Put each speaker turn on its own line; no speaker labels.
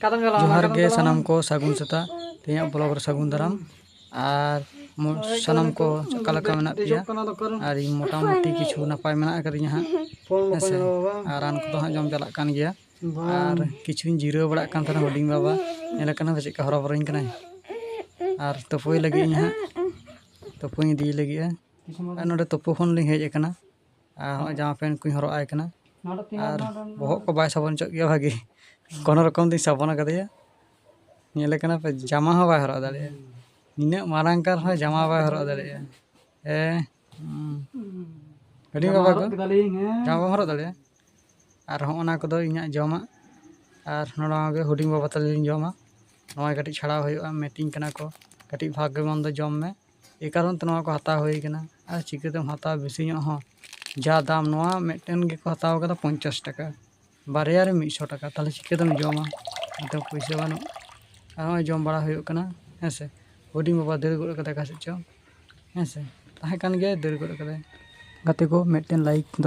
जोहार गे सनम को सागुन सेता तेया ब्लॉग रे सागुन दाराम और सनम को चकालका मेना पिया और मोटामुटी किछु नपाय मेना करिया हां हेसे और रान को हां जम चलाक कान गया और किछु जिरो बड़ा कान था हुडिंग बाबा नेला कना चेका हरा बरइन कना और तपोय लगी हां तपोय दी लगी और नोडे तपो खन लिंग हेज कना और जामा पेन कुई हरो आय कना और बहुत को बाय साबन चक गया भागी कोनो रकम दी साबन कदया नेले कना पे जामा हो बाय हरो दाले निना मारांग कार हो जामा बाय हरो दाले हडिंग बाबा को जामा हरो दाले और होना को दो इना जमा और नोडा गे हुडिंग बाबा तले जमा नोय कटी छाड़ा होयगा मीटिंग कना को कटी भाग्य मन दो जम में ए कारण तो नोआ को हता होय कना और चिकेतम हता बेसी नो हो जा दाम नोआ मेटेन गे को हताव कदा 50 टाका बारिया रे 100 टाका ताले चिकेतम जमा तो पैसा बानो आ जम बड़ा होय कना हेसे हुडिंग बाबा देर गोड़ कदा का सेचो हेसे ताहे कान गे देर गोड़ कदा गाते को मेटेन लाइक